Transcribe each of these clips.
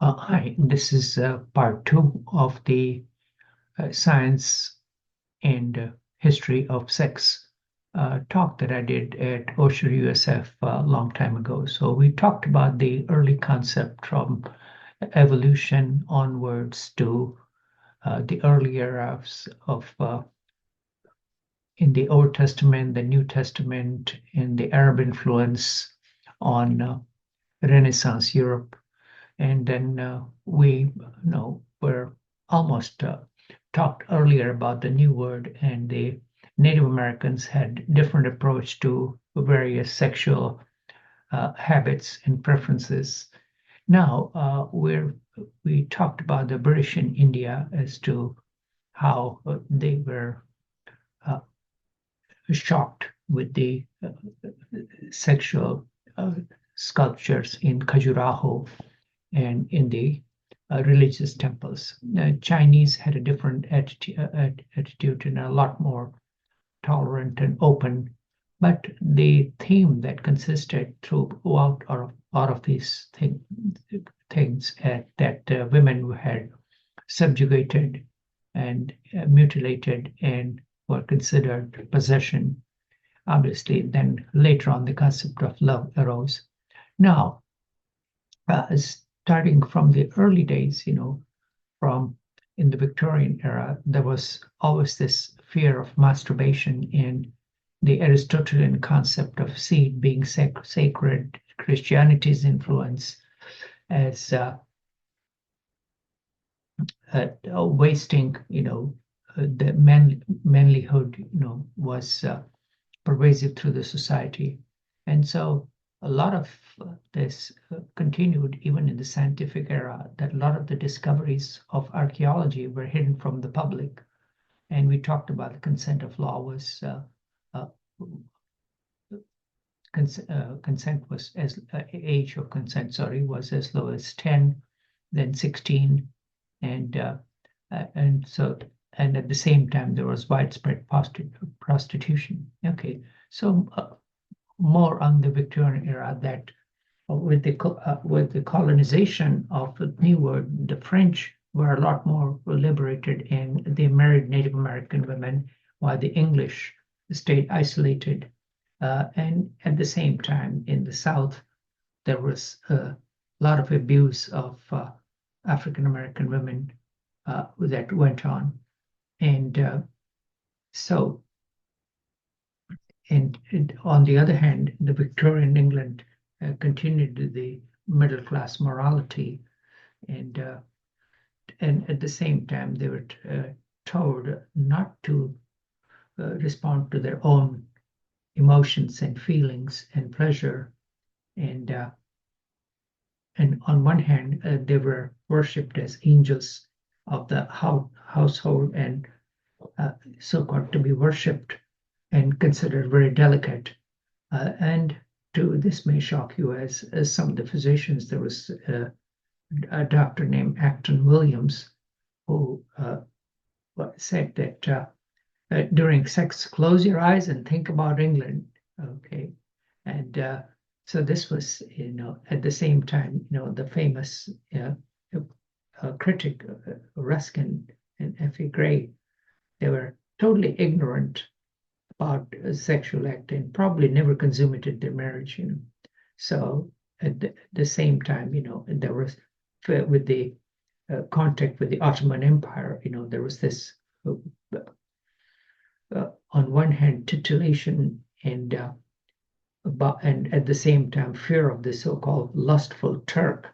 Hi, this is part two of the science and history of sex talk that I did at Osher USF a long time ago. So we talked about the early concept from evolution onwards to the early eras of in the Old Testament, the New Testament, and the Arab influence on Renaissance Europe. And then we're almost talked earlier about the New Word, and the Native Americans had different approach to various sexual habits and preferences. Now we talked about the British in India as to how they were uh, shocked with the sexual sculptures in Khajuraho and in the religious temples. Chinese had a different attitude and a lot more tolerant and open. But the theme that consisted throughout all of these things that women had subjugated and mutilated and were considered possession. Obviously, then later on, the concept of love arose. Now, starting from the early days, from in the Victorian era, there was always this fear of masturbation in the Aristotelian concept of seed being sacred, Christianity's influence as wasting, the manlyhood, was pervasive through the society. And so a lot of this continued even in the scientific era, that a lot of the discoveries of archaeology were hidden from the public. And we talked about the consent of law was uh, consent was as age of consent, sorry, was as low as 10, then 16, and so and at the same time there was widespread prostitution. Okay, so more on the Victorian era, that with the colonization of the New World, the French were a lot more liberated and they married Native American women, while the English stayed isolated. And at the same time, in the South, there was a lot of abuse of African American women that went on. And so, and on the other hand, the Victorian England continued the middle class morality, and and at the same time they were told not to respond to their own emotions and feelings and pleasure, and on one hand they were worshipped as angels of the household, and so-called to be worshipped and considered very delicate. And this may shock you, as some of the physicians, there was a doctor named Acton Williams who said that during sex, close your eyes and think about England. Okay, and so this was, at the same time, the famous critic Ruskin and F.A. Gray, they were totally ignorant about sexual act and probably never consummated their marriage. So at the same time, there was with the contact with the Ottoman Empire, there was this on one hand titillation and at the same time fear of the so-called lustful Turk,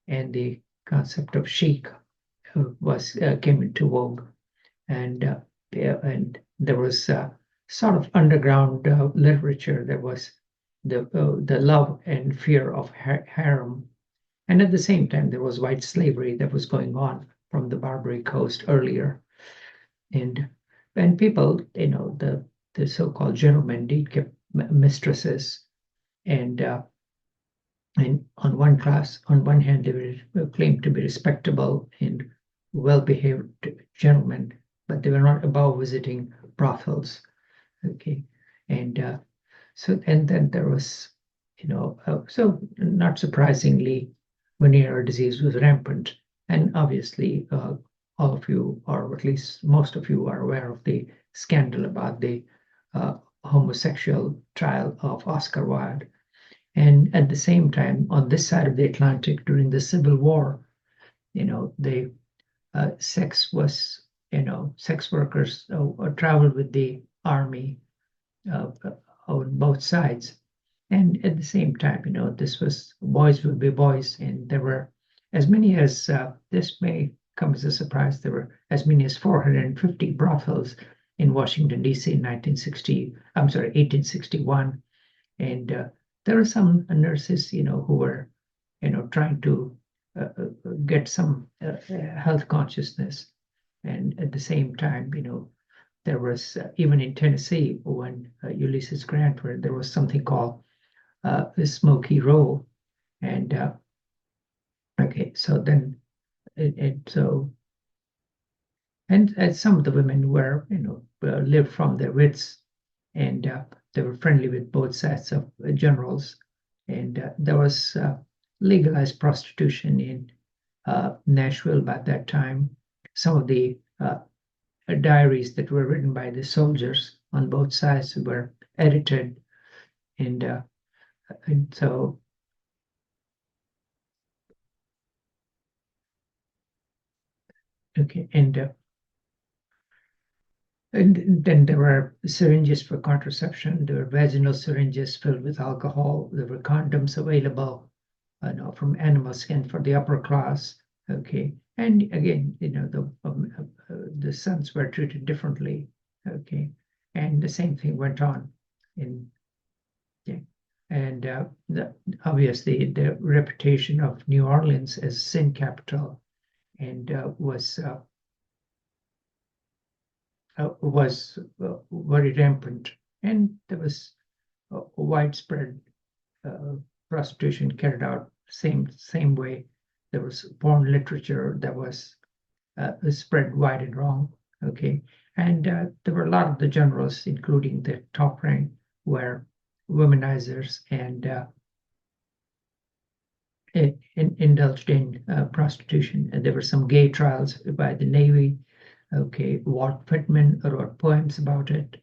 and the concept of sheik was came into vogue, and there was sort of underground literature. There was the love and fear of harem, and at the same time there was white slavery that was going on from the Barbary Coast earlier, and people, the so-called gentlemen did get mistresses, and on one hand, they were claimed to be respectable and well-behaved gentlemen, but they were not above visiting brothels. Okay, and so and then there was, so not surprisingly, venereal disease was rampant. And obviously, all of you, or at least most of you, are aware of the scandal about the homosexual trial of Oscar Wilde. And at the same time, on this side of the Atlantic during the Civil War, the sex was, sex workers traveled with the army on both sides. And at the same time, this was boys will be boys, and there were as many as this may come as a surprise. There were as many as 450 brothels in Washington D.C. in 1861, and there were some nurses, who were, trying to get some health consciousness, and at the same time, there was even in Tennessee when Ulysses Grant, where there was something called the Smoky Row, and okay, so then and some of the women were, lived from their wits, and they were friendly with both sides of generals, and there was legalized prostitution in Nashville by that time. Some of the diaries that were written by the soldiers on both sides were edited, and so okay, and then there were syringes for contraception. There were vaginal syringes filled with alcohol. There were condoms available, from animal skin for the upper class. Okay, and again, the sons were treated differently. Okay, and the same thing went on in yeah, and obviously the reputation of New Orleans as sin capital and was very rampant, and there was widespread prostitution carried out same way. There was porn literature that was spread wide and wrong. Okay, and there were a lot of the generals, including the top rank, were womanizers and indulged in prostitution. And there were some gay trials by the Navy. Okay, Walt Whitman wrote poems about it.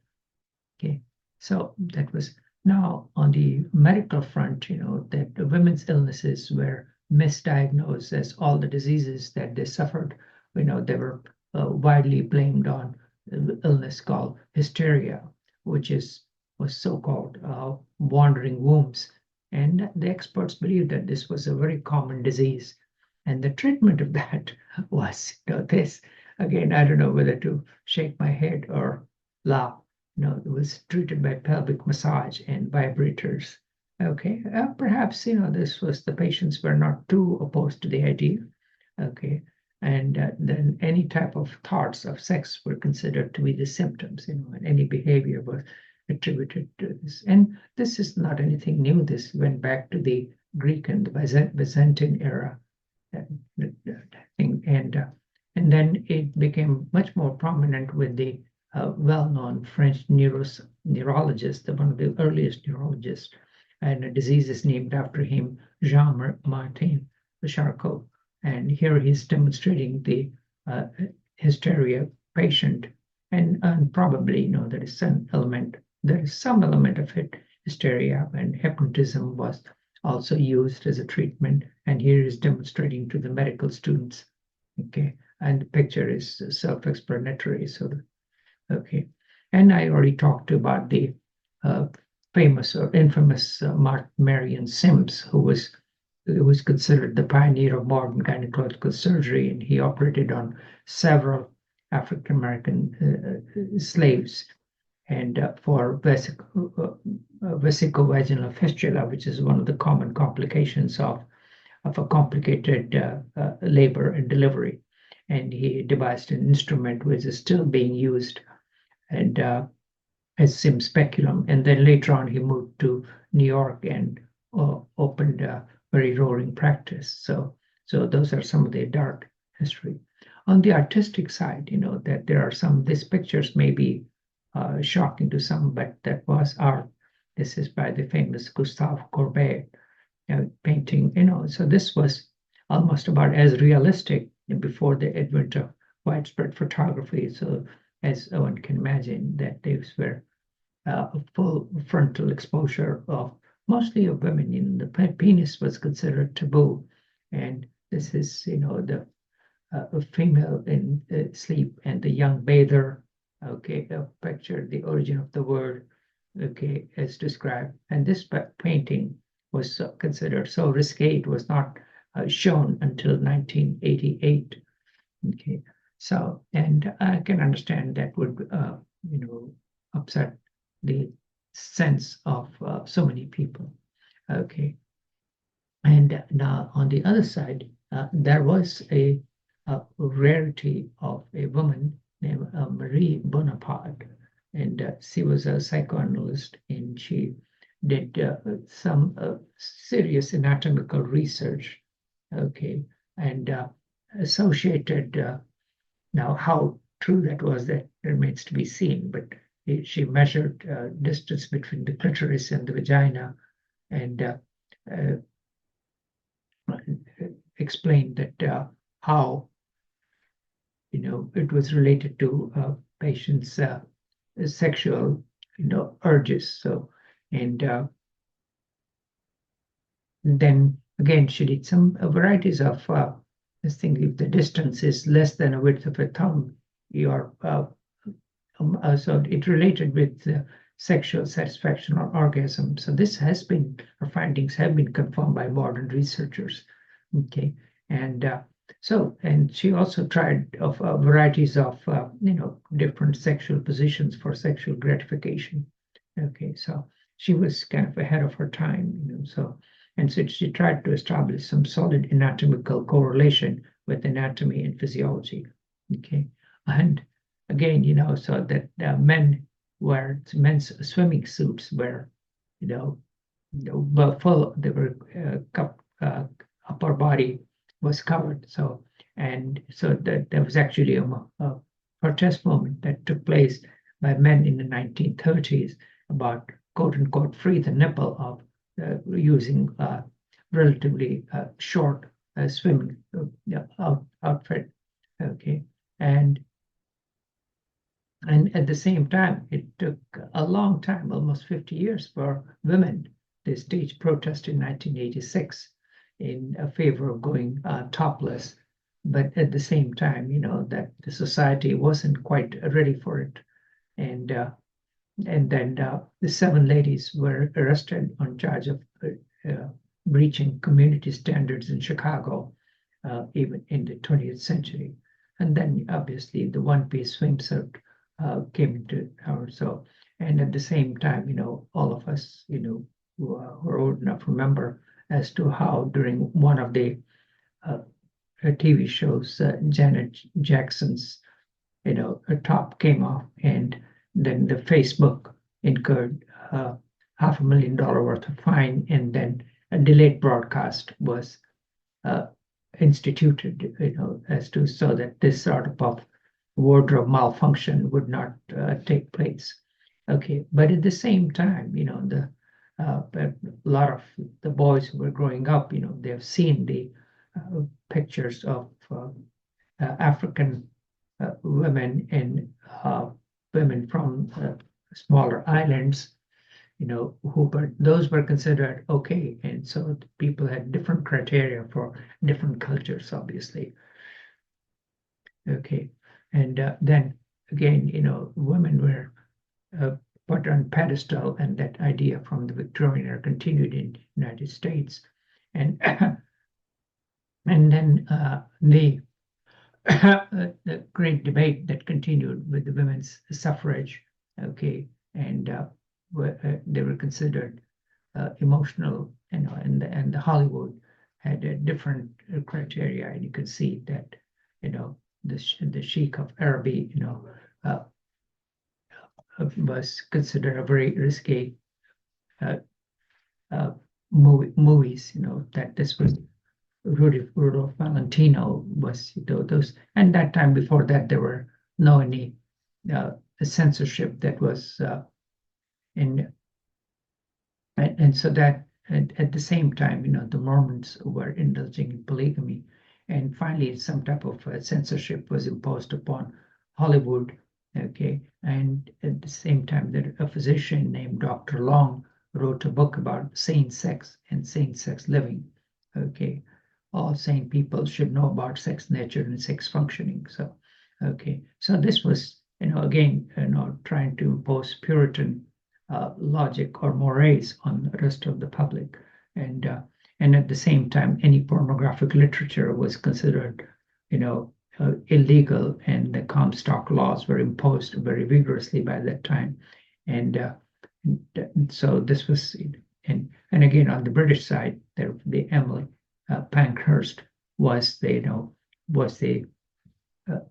Okay, so that was now on the medical front, that the women's illnesses were misdiagnosed as all the diseases that they suffered. They were widely blamed on illness called hysteria, which was so-called wandering wombs. And the experts believed that this was a very common disease. And the treatment of that was this. Again, I don't know whether to shake my head or laugh. It was treated by pelvic massage and vibrators. Okay, perhaps this was the patients were not too opposed to the idea. Okay, and then any type of thoughts of sex were considered to be the symptoms. And any behavior was attributed to this. And this is not anything new. This went back to the Greek and the Byzantine era. And then it became much more prominent with the well-known French neurologist, one of the earliest neurologists, and a disease is named after him, Jean-Martin Charcot. And here he's demonstrating the hysteria patient, and probably there is some element of it, hysteria, and hypnotism was also used as a treatment. And here is demonstrating to the medical students. Okay, and the picture is self-explanatory. Okay, and I already talked about the famous or infamous Marion Sims, who was considered the pioneer of modern gynecological surgery, and he operated on several African American slaves, and for vesicovaginal fistula, which is one of the common complications of a complicated labor and delivery. And he devised an instrument which is still being used, and as Sim Speculum. And then later on, he moved to New York and opened a very roaring practice. So those are some of the dark history. On the artistic side, that there are some, these pictures may be shocking to some, but that was art. This is by the famous Gustave Courbet painting, so this was almost about as realistic before the advent of widespread photography. So as one can imagine, that these were full frontal exposure of mostly of women. In the penis was considered taboo, and this is the female in sleep and the young bather. Okay, picture the origin of the word. Okay, as described, and this painting was considered so risque. It was not shown until 1988. Okay, so and I can understand that would upset the sense of so many people. Okay, and now on the other side, there was a rarity of a woman named Marie Bonaparte, and she was a psychoanalyst, and she did some serious anatomical research. Okay, and associated. Now, how true that was, that remains to be seen. But she measured distance between the clitoris and the vagina, and explained that how it was related to patients' sexual urges. So, and then again, she did some varieties of this thing. If the distance is less than a width of a thumb, you're so it related with sexual satisfaction or orgasm. So this has been, her findings have been confirmed by modern researchers. Okay, and and she also tried of varieties of different sexual positions for sexual gratification. Okay, so she was kind of ahead of her time, so. And so she tried to establish some solid anatomical correlation with anatomy and physiology. Okay, and again, so that men's swimming suits were, full. They were upper body was covered. So, and so that there was actually a protest movement that took place by men in the 1930s about quote unquote free the nipple of using relatively short swimming outfit. Okay, and at the same time, it took a long time, almost 50 years, for women to stage protest in 1986 in favor of going topless. But at the same time, that the society wasn't quite ready for it, and then the 7 ladies were arrested on charge of breaching community standards in Chicago, even in the 20th century. And then obviously the one-piece swimsuit came into power. So, and at the same time, all of us, who are old enough remember as to how during one of the TV shows, Janet Jackson's, her top came off, and then the Facebook incurred $500,000 worth of fine, and then a delayed broadcast was instituted, as to so that this sort of wardrobe malfunction would not take place. Okay, but at the same time, a lot of the boys who were growing up, they've seen the pictures of African women and women from smaller islands, those were considered okay. And so people had different criteria for different cultures, obviously. Okay, and then again, women were put on pedestal, and that idea from the Victorian era continued in the United States, and and then the great debate that continued with the women's suffrage. Okay, and they were considered emotional, and the Hollywood had a different criteria, and you could see that, the Sheik of Araby, was considered a very risky movies, that this was Rudolph Valentino was those, and that time before that there were no any censorship that was in, and so that at the same time, the Mormons were indulging in polygamy. And finally, some type of censorship was imposed upon Hollywood. Okay. And at the same time, that a physician named Dr. Long wrote a book about sane sex and sane sex living. Okay. All sane people should know about sex nature and sex functioning. So, okay. So this was, again, trying to impose Puritan logic or mores on the rest of the public. And at the same time, any pornographic literature was considered, illegal, and the Comstock laws were imposed very vigorously by that time. And so this was, and again, on the British side, the Emily Pankhurst was the,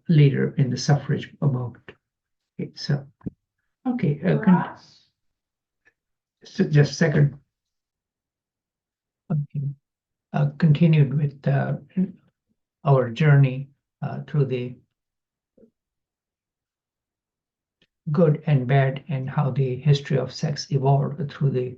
leader in the suffrage movement. Okay, so, okay, so just a second. Okay. Continued with our journey through the good and bad, and how the history of sex evolved through the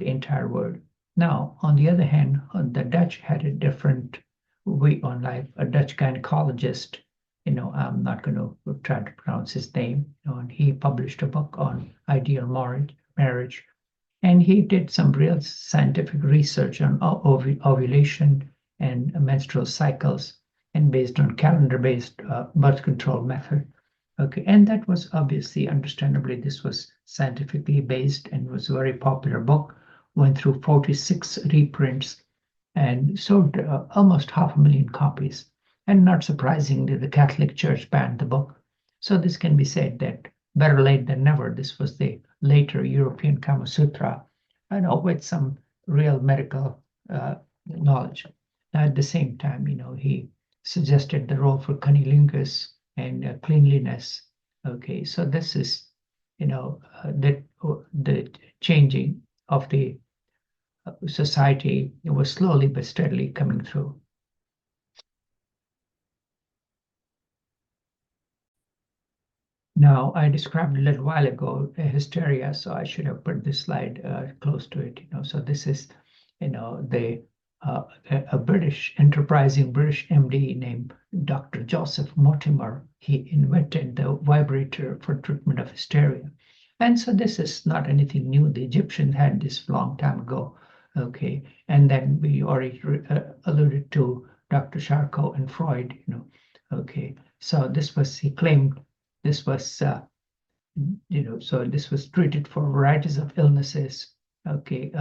entire world. Now, on the other hand, the Dutch had a different way on life. A Dutch gynecologist, I'm not going to try to pronounce his name, and he published a book on ideal marriage. And he did some real scientific research on ovulation and menstrual cycles, and based on calendar-based birth control method. Okay, and that was obviously, understandably, this was scientifically based and was a very popular book. Went through 46 reprints and sold almost 500,000 copies. And not surprisingly, the Catholic Church banned the book. So this can be said that better late than never. This was the later European Kama Sutra, with some real medical knowledge. Now, at the same time, he suggested the role for cunnilingus and cleanliness. Okay, so this is, the changing of the society was slowly but steadily coming through. Now, I described a little while ago hysteria, so I should have put this slide close to it. So this is, the a enterprising British MD named Dr. Joseph Mortimer. He invented the vibrator for treatment of hysteria, and so this is not anything new. The Egyptians had this long time ago. Okay, and then we already alluded to Dr. Charcot and Freud. Okay, so he claimed. This was, so this was treated for varieties of illnesses, okay,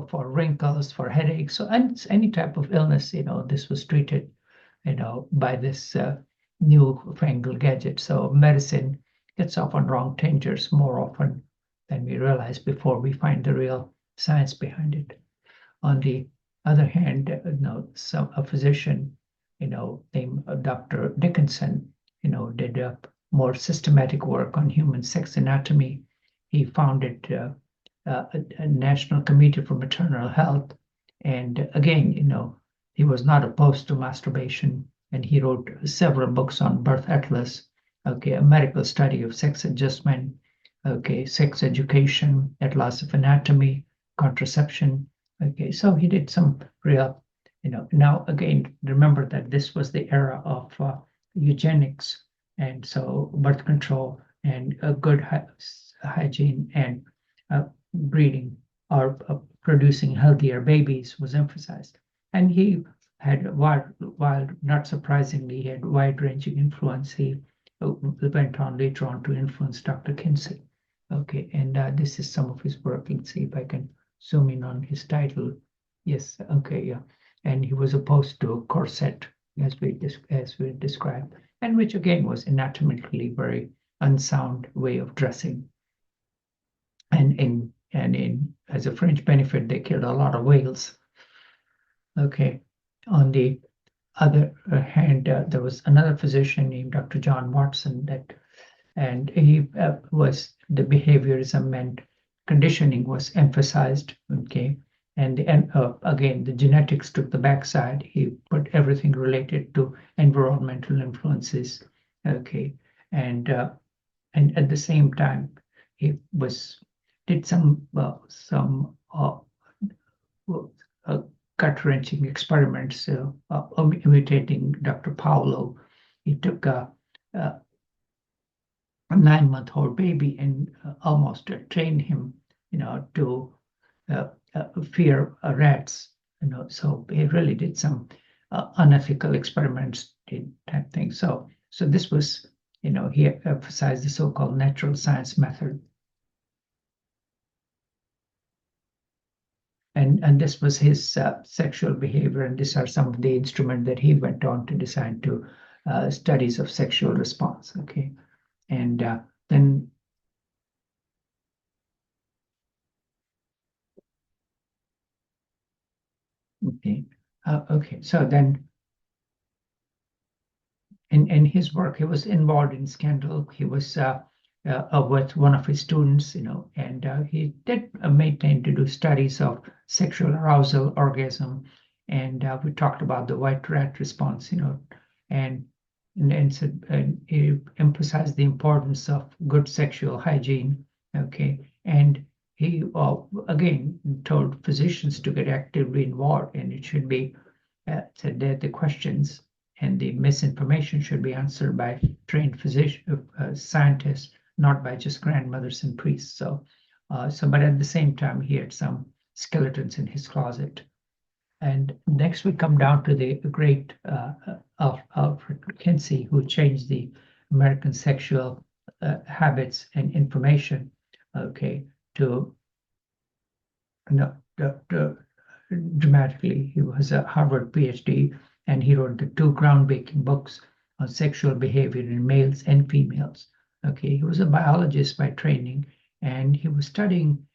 for wrinkles, for headaches, so any type of illness, this was treated, by this newfangled gadget. So medicine gets off on wrong tangents more often than we realize before we find the real science behind it. On the other hand, a physician, named Dr. Dickinson, did more systematic work on human sex anatomy. He founded a National Committee for Maternal Health. And again, he was not opposed to masturbation. And he wrote several books on Birth Atlas, okay, a medical study of sex adjustment, okay, sex education, Atlas of Anatomy, contraception. Okay, so he did some real, now again, remember that this was the era of eugenics. And so birth control and a good hygiene and breeding or producing healthier babies was emphasized. And he had, while not surprisingly, he had wide-ranging influence. He went on later on to influence Dr. Kinsey. Okay, and this is some of his work. Let's see if I can zoom in on his title. Yes, okay, yeah. And he was opposed to corset, as we described, and which again was anatomically very unsound way of dressing. And as a fringe benefit, they killed a lot of whales. Okay. On the other hand, there was another physician named Dr. John Watson and he was the behaviorism and conditioning was emphasized. Okay. And again, the genetics took the backside. He put everything related to environmental influences. Okay, and at the same time, he did some gut-wrenching experiments imitating Dr. Paulo. He took a 9-month-old baby and almost trained him, to fear rats. So he really did some unethical experiments type thing. So this was, he emphasized the so-called natural science method. And this was his sexual behavior, and these are some of the instruments that he went on to design to studies of sexual response. Okay, and then okay, so then in his work, he was involved in scandal. He was with one of his students, and he did maintain to do studies of sexual arousal, orgasm, and we talked about the white rat response, and said, and he emphasized the importance of good sexual hygiene. Okay, and he again told physicians to get actively involved, and it should be said that the questions and the misinformation should be answered by trained physician scientists, not by just grandmothers and priests. So, but at the same time, he had some skeletons in his closet. And next, we come down to the great Alfred Kinsey, who changed the American sexual habits and information. Okay, to dramatically. He was a Harvard PhD, and he wrote the 2 groundbreaking books on sexual behavior in males and females. Okay, he was a biologist by training, and he was studying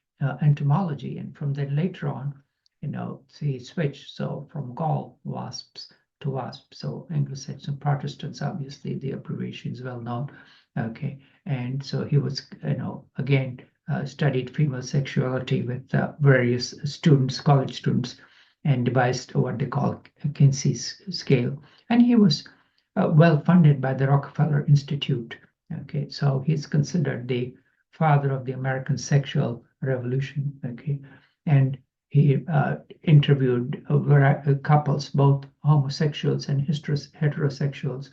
entomology. And from then later on, he switched. So from gall wasps to wasps. So Anglo-Saxon Protestants, obviously, the abbreviation is well known. Okay, and so he was, again, studied female sexuality with various students, college students, and devised what they call Kinsey's scale. And he was well funded by the Rockefeller Institute. Okay, so he's considered the father of the American sexual revolution. Okay, and he interviewed couples, both homosexuals and heterosexuals,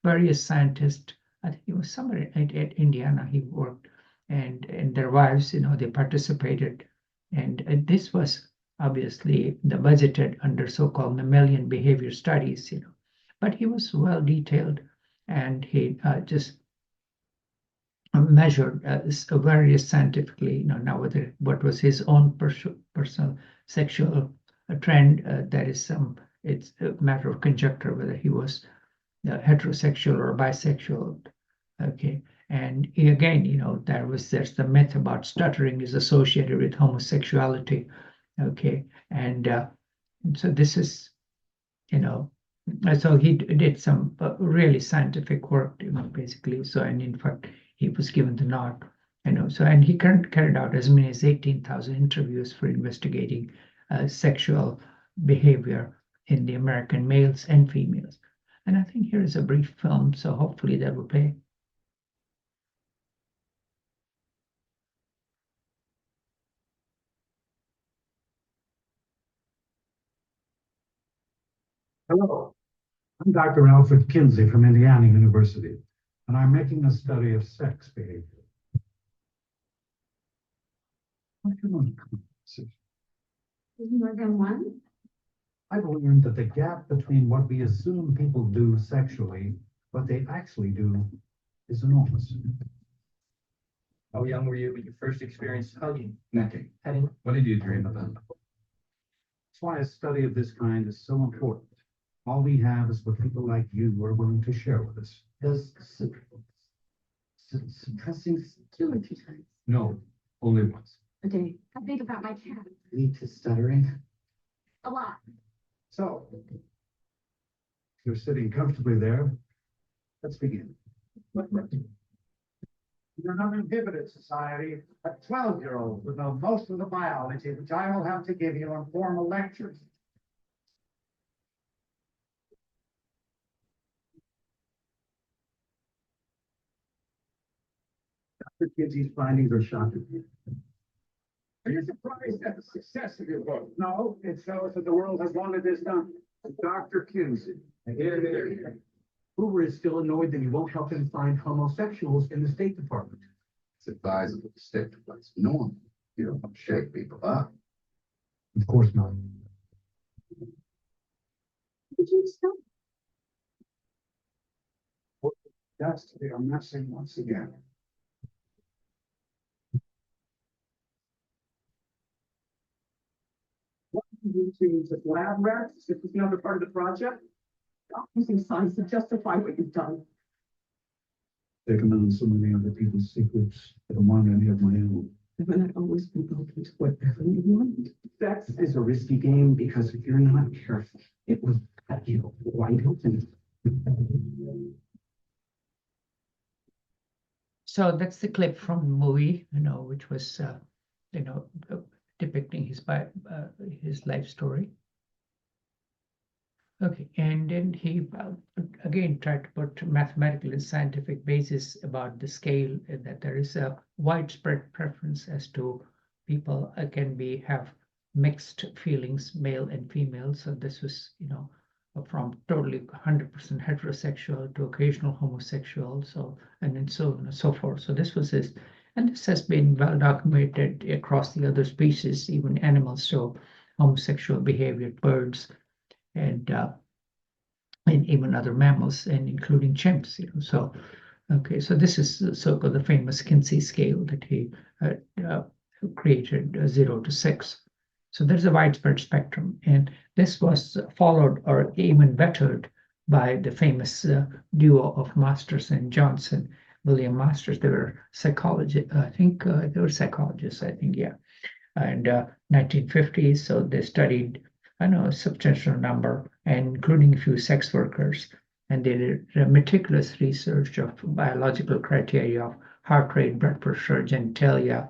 various scientists. I think he was somewhere at Indiana he worked, and their wives, they participated. And this was obviously the budgeted under so-called mammalian behavior studies, but he was well detailed, and he just measured various scientifically, now whether what was his own personal sexual trend, that is it's a matter of conjecture whether he was heterosexual or bisexual. Okay, and again, there's the myth about stuttering is associated with homosexuality. Okay, and so this is, so he did some really scientific work, basically. So, and in fact, he was given the nod, So, and he carried out as many as 18,000 interviews for investigating sexual behavior in the American males and females. And I think here is a brief film, so hopefully that will play. Hello, I'm Dr. Alfred Kinsey from Indiana University, and I'm making a study of sex behavior. More than one? I've learned that the gap between what we assume people do sexually, what they actually do, is enormous. How young were you when you first experienced hugging, Necking. petting? What did you dream about? That's why a study of this kind is so important. All we have is what people like you are willing to share with us. Does suppressing Two or three times. No, only once. Okay, I think about my cat lead to stuttering? a lot. So, if you're sitting comfortably there, let's begin. In an uninhibited society, a 12-year-old would know most of the biology which I will have to give you in formal lectures. Dr. Kinsey's findings are shocking. Are you surprised at the success of your book? No, it shows that the world has wanted this done. Dr. Kinsey. Here. Hoover is still annoyed that he won't help him find homosexuals in the State Department. It's advisable to stick to what's normal. You don't want to shake people up. Of course not. Did you stop? Dust, they are messing once again. What you using the lab rats? This is another part of the project? Stop using science to justify what you've done. They can on so many other people's secrets. I don't want any of my own. Haven't I always been open to whatever you want? Sex is a risky game because if you're not careful, it will cut you wide open. So that's the clip from the movie, which was, depicting his life story. Okay, and then he again tried to put mathematical and scientific basis about the scale, and that there is a widespread preference as to people have mixed feelings, male and female. So this was, from totally 100% heterosexual to occasional homosexual, and then so on and so forth. So this was his, and this has been well documented across the other species, even animals show homosexual behavior, birds, and even other mammals, and including chimps. So okay, so this is so-called the famous Kinsey scale that he created, 0 to 6. So there's a widespread spectrum, and this was followed or even bettered by the famous duo of Masters and Johnson, William Masters. They were psychologists, I think. They were psychologists, I think, yeah. And 1950s, so they studied, a substantial number, and including a few sex workers, and they did meticulous research of biological criteria of heart rate, blood pressure, genitalia,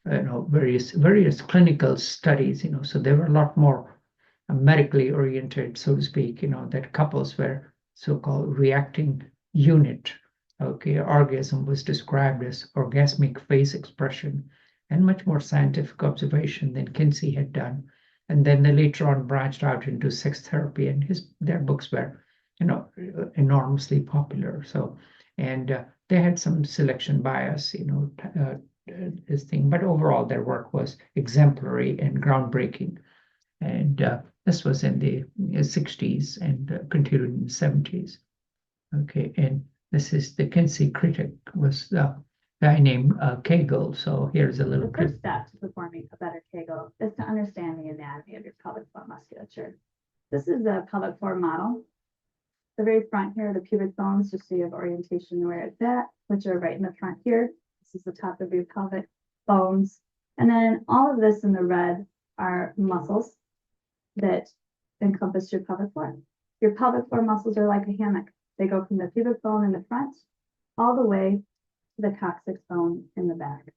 various clinical studies. So they were a lot more medically oriented, so to speak. That couples were so-called reacting unit. Okay, orgasm was described as orgasmic phase expression, and much more scientific observation than Kinsey had done. And then they later on branched out into sex therapy, and their books were, enormously popular. So, and they had some selection bias, this thing, but overall their work was exemplary and groundbreaking. And this was in the 60s and continued in the 70s. Okay, and this is the Kinsey critic, was the guy named Kegel. So here's a little The clip. first step to performing a better Kegel is to understand the anatomy of your pelvic floor musculature. This is a pelvic floor model. The very front here are the pubic bones, just so you have orientation where it's at, which are right in the front here. This is the top of your pelvic bones. And then all of this in the red are muscles that encompass your pelvic floor. Your pelvic floor muscles are like a hammock. They go from the pubic bone in the front all the way to the coccyx bone in the back.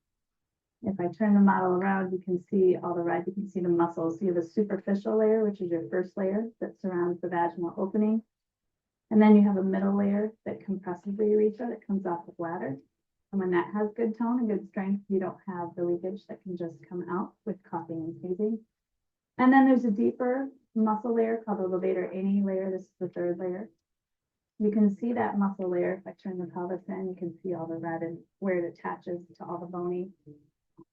If I turn the model around, you can see all the red, you can see the muscles. You have a superficial layer, which is your first layer that surrounds the vaginal opening. And then you have a middle layer that compresses the urethra that comes off the bladder. And when that has good tone and good strength, you don't have the leakage that can just come out with coughing and sneezing. And then there's a deeper muscle layer called the levator ani layer. This is the third layer. You can see that muscle layer. If I turn the pelvis in, you can see all the red and where it attaches to all the bony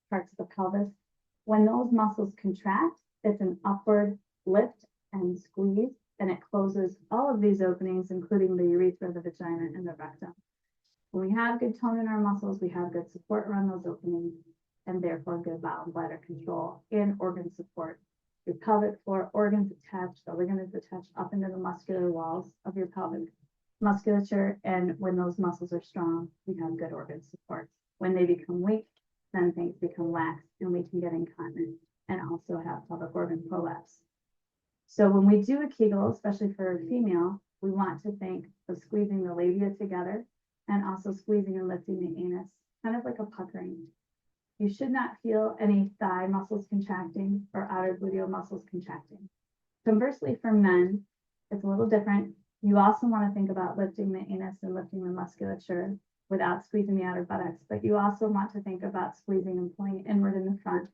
parts of the pelvis. When those muscles contract, it's an upward lift and squeeze, and it closes all of these openings, including the urethra, the vagina, and the rectum. When we have good tone in our muscles, we have good support around those openings, and therefore good bowel and bladder control and organ support. Your pelvic floor organs attached, the ligaments attached up into the muscular walls of your pelvic musculature, and when those muscles are strong, we have good organ support. When they become weak, then things become lax, and we can get incontinent and also have pelvic organ prolapse. So when we do a Kegel, especially for a female, we want to think of squeezing the labia together and also squeezing and lifting the anus, kind of like a puckering. You should not feel any thigh muscles contracting or outer gluteal muscles contracting. Conversely, for men, it's a little different. You also want to think about lifting the anus and lifting the musculature without squeezing the outer buttocks, but you also want to think about squeezing and pulling inward in the front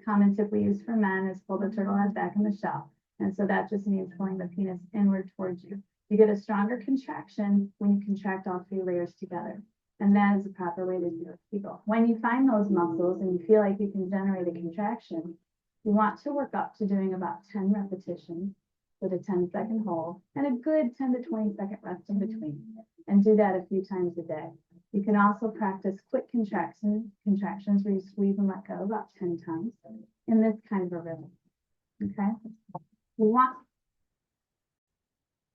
Common tip we use for men is pull the turtle head back in the shell. And so that just means pulling the penis inward towards you. You get a stronger contraction when you contract all three layers together. And that is the proper way to do a Kegel. When you find those muscles and you feel like you can generate a contraction, you want to work up to doing about 10 repetitions with a 10-second hold and a good 10 to 20-second rest in between. And do that a few times a day. You can also practice quick contractions where you squeeze and let go about 10 times in this kind of a rhythm. Okay? You want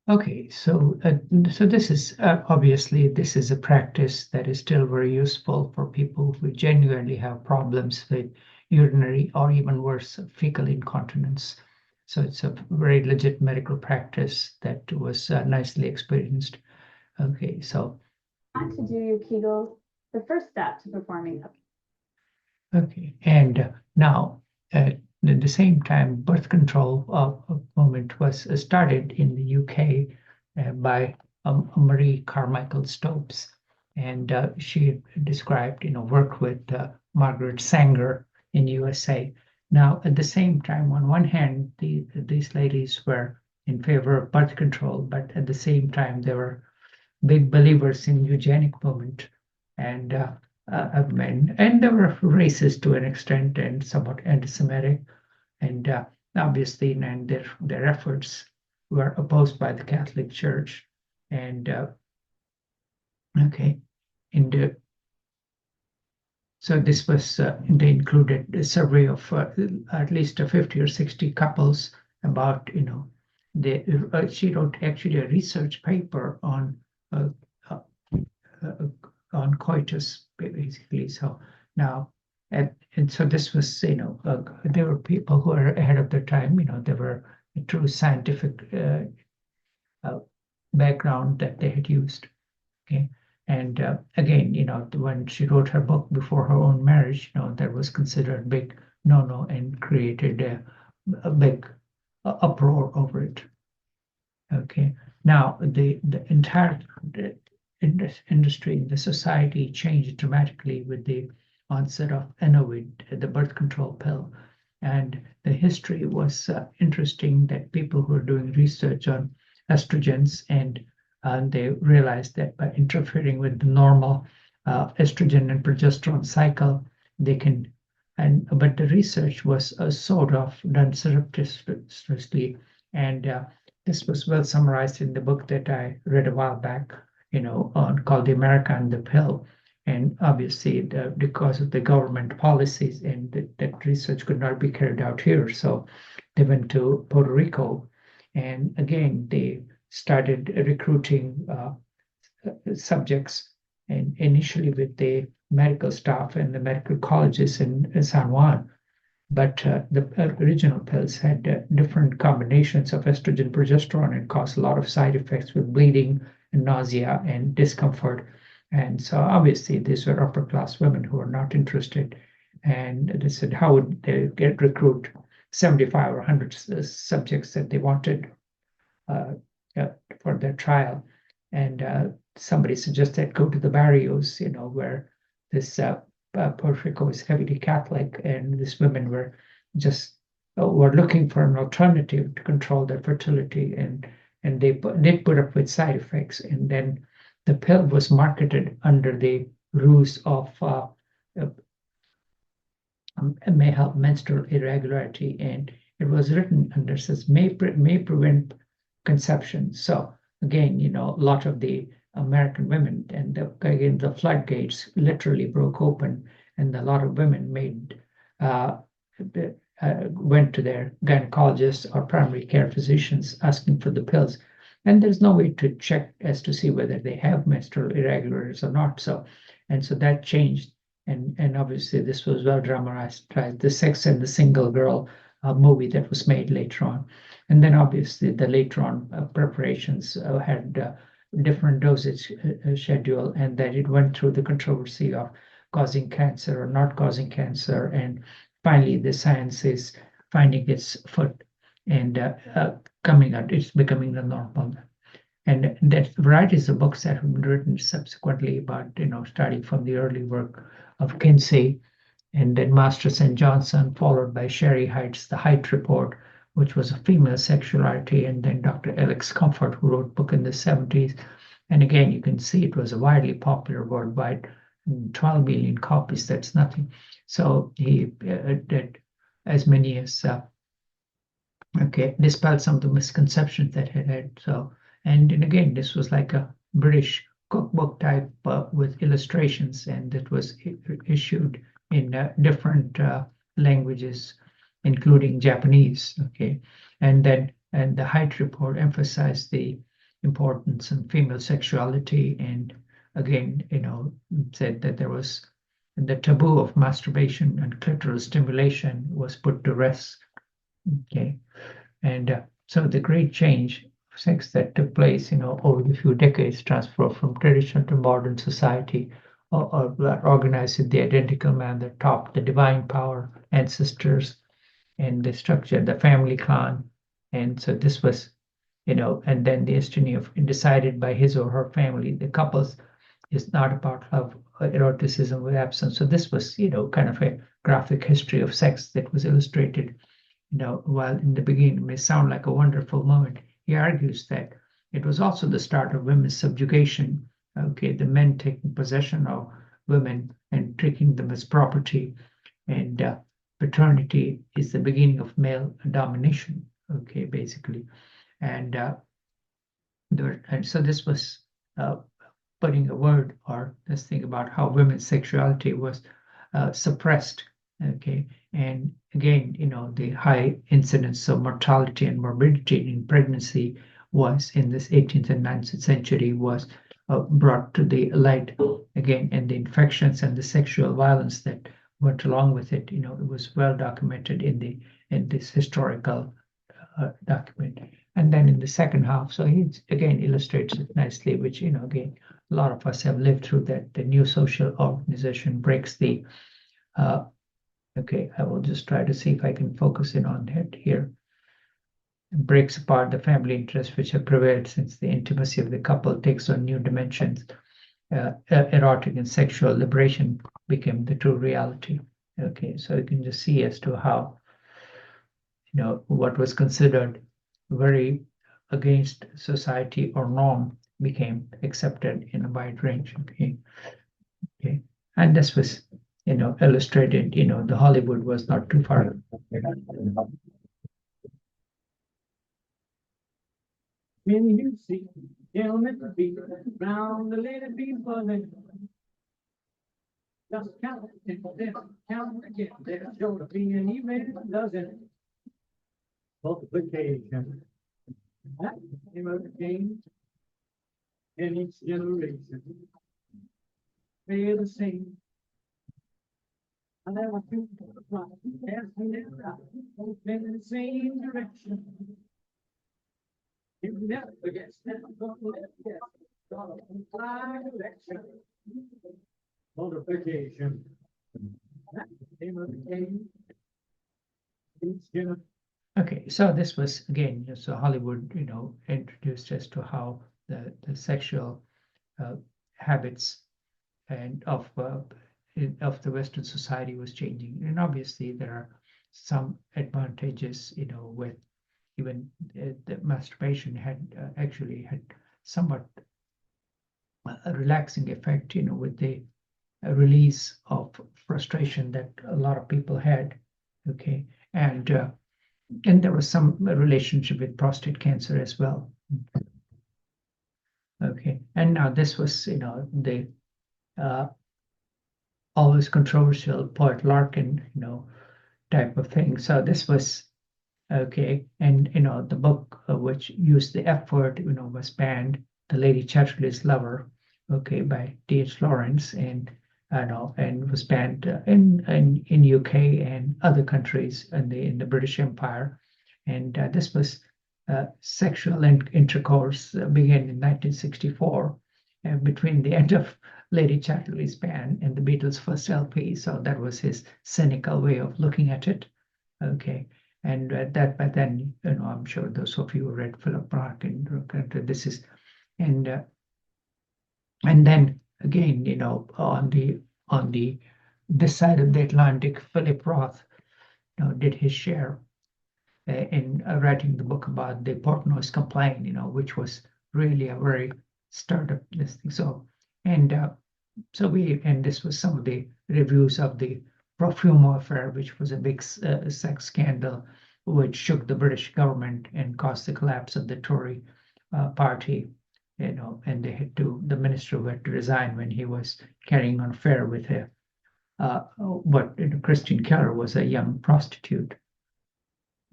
Okay, so this is obviously this is a practice that is still very useful for people who genuinely have problems with urinary or even worse, fecal incontinence. So it's a very legit medical practice that was nicely experienced. Okay, so to do your Kegels, the first step to performing them. okay, and now at the same time, birth control movement was started in the UK by Marie Carmichael Stopes, and she described, work with Margaret Sanger in USA. Now, at the same time, on one hand, these ladies were in favor of birth control, but at the same time, they were big believers in eugenic movement and of men, and they were racist to an extent and somewhat anti-Semitic, and obviously, and their efforts were opposed by the Catholic Church, and okay, and so this was they included a survey of at least 50 or 60 couples about she wrote actually a research paper on coitus, basically. So now, and so this was, there were people who were ahead of their time. They were a true scientific background that they had used. Okay, and again, when she wrote her book before her own marriage, that was considered big no-no and created a big uproar over it. Okay, now the entire industry, the society changed dramatically with the onset of Enovid, the birth control pill, and the history was interesting. That people who were doing research on estrogens and they realized that by interfering with the normal estrogen and progesterone cycle, they can. But the research was sort of done surreptitiously, and this was well summarized in the book that I read a while back, called The America and the Pill. And obviously, because of the government policies, and that research could not be carried out here, so they went to Puerto Rico, and again they started recruiting subjects, and initially with the medical staff and the medical colleges in San Juan. But the original pills had different combinations of estrogen, progesterone, and caused a lot of side effects with bleeding and nausea and discomfort. And so obviously these were upper class women who were not interested. And they said, how would they recruit 75 or 100 subjects that they wanted for their trial? And somebody suggested go to the barrios, where this Puerto Rico is heavily Catholic, and these women were just were looking for an alternative to control their fertility, and they put up with side effects. And then the pill was marketed under the ruse of may help menstrual irregularity, and it was written under says may prevent conception. So again, a lot of the American women, and the floodgates literally broke open, and a lot of women went to their gynecologists or primary care physicians asking for the pills, and there's no way to check as to see whether they have menstrual irregularities or not. So that changed, and obviously this was well dramatized, the Sex and the Single Girl movie that was made later on, and then obviously the later on preparations had different dosage schedule, and that it went through the controversy of causing cancer or not causing cancer, and finally the science is finding its foot and coming out. It's becoming the normal, and there's varieties of books that have been written subsequently about starting from the early work of Kinsey and then Masterson Johnson, followed by Sherry Heights, The Height Report, which was a female sexuality, and then Dr. Alex Comfort, who wrote a book in the 70s. And again, you can see it was a widely popular worldwide, 12 million copies, that's nothing. So he did as many as, dispelled some of the misconceptions that he had. So, and again, this was like a British cookbook type with illustrations, and it was issued in different languages, including Japanese. Okay, and the Height Report emphasized the importance of female sexuality, and again, said that there was the taboo of masturbation and clitoral stimulation was put to rest. Okay, and so the great change of sex that took place, over the few decades, transfer from traditional to modern society, or organized in the identical manner, top the divine power, ancestors, and the structure, the family clan. And so this was, and then the destiny of decided by his or her family. The couples is not about love, eroticism with absence. So this was, kind of a graphic history of sex that was illustrated. While in the beginning it may sound like a wonderful moment, he argues that it was also the start of women's subjugation. Okay, the men taking possession of women and treating them as property, and paternity is the beginning of male domination. Okay, basically, and so this was putting a word or this thing about how women's sexuality was suppressed. Okay, and again, the high incidence of mortality and morbidity in pregnancy was in this 18th and 19th century was brought to the light again, and the infections and the sexual violence that went along with it. It was well documented in this historical document. And then in the second half, so he again illustrates it nicely, which again, a lot of us have lived through that. The new social organization breaks the okay, I will just try to see if I can focus in on that here. It breaks apart the family interests which have prevailed since the intimacy of the couple takes on new dimensions. Erotic and sexual liberation became the true reality. Okay, so you can just see as to how, what was considered very against society or norm became accepted in a wide range. Okay, and this was, illustrated, the Hollywood was not too far. When you see gentlemen be round the lady be buzzing. Just count it, then count again. There's sure to be an even dozen. Multiplication. That came of the game. In each generation. They're the same. I never feel the clock. Yes, we never out. Both in the same direction. You never forget, never gonna let get. Gonna fly election. Multiplication. That came of the game. Each generation. Okay, so this was again, so Hollywood, introduced as to how the sexual habits and of the Western society was changing, and obviously there are some advantages, with even the masturbation had actually had somewhat a relaxing effect, with the release of frustration that a lot of people had. Okay, and there was some relationship with prostate cancer as well. Okay, and now this was, the always controversial Poet Larkin, type of thing. So this was okay, and the book which used the F word, was banned. The Lady Chatterley's Lover, okay, by D.H. Lawrence, and was banned in UK and other countries in the British Empire, and this was sexual intercourse began in 1964, between the end of Lady Chatterley's ban and the Beatles' first LP. So that was his cynical way of looking at it. Okay, and but then I'm sure those of you who read Philip Roth and this is, and then again, on the this side of the Atlantic, Philip Roth, did his share in writing the book about the Portnoy's complaint, which was really a very startup this thing. So, and this was some of the reviews of the Profumo affair, which was a big sex scandal, which shook the British government and caused the collapse of the Tory party. And the minister had to resign when he was carrying on affair with Christine Keller was a young prostitute.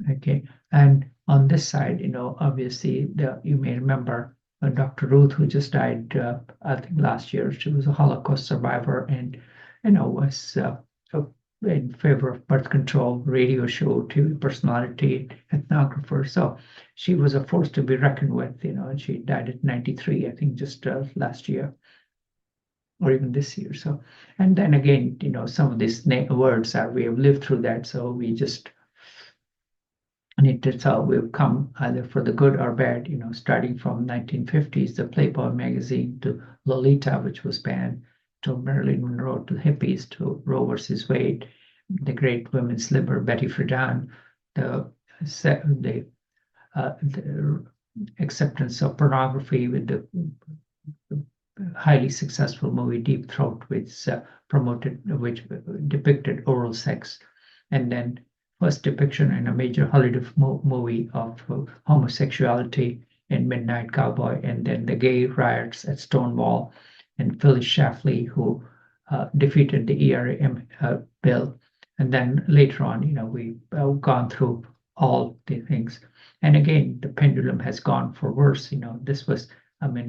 Okay, and on this side, obviously, you may remember Dr. Ruth, who just died, I think last year. She was a Holocaust survivor, and was in favor of birth control, radio show, TV personality, ethnographer. So she was a force to be reckoned with, and she died at 93, I think, just last year, or even this year. So, and then again, some of these words we have lived through that, so we just need to tell we've come either for the good or bad, starting from 1950s, the Playboy magazine, to Lolita, which was banned, to Marilyn Monroe, to hippies, to Roe versus Wade, the great women's liberator Betty Friedan, the acceptance of pornography with the highly successful movie Deep Throat, which depicted oral sex, and then first depiction in a major Hollywood movie of homosexuality in Midnight Cowboy, and then the gay riots at Stonewall, and Phyllis Schlafly, who defeated the ERA bill. And then later on, we've gone through all the things. And again, the pendulum has gone for worse. This was,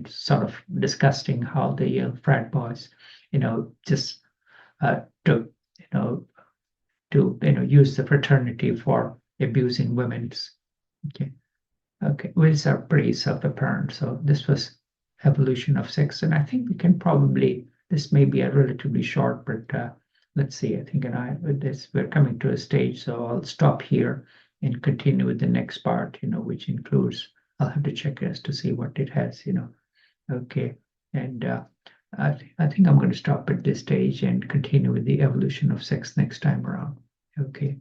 sort of disgusting how the Yale frat boys, just took, to use the fraternity for abusing women. Okay, which are pretty self-apparent. So this was evolution of sex, and I think we can probably, this may be a relatively short, but let's see. I think we're coming to a stage, so I'll stop here and continue with the next part. Which includes, I'll have to check as to see what it has. Okay, and I think I'm going to stop at this stage and continue with the evolution of sex next time around. Okay.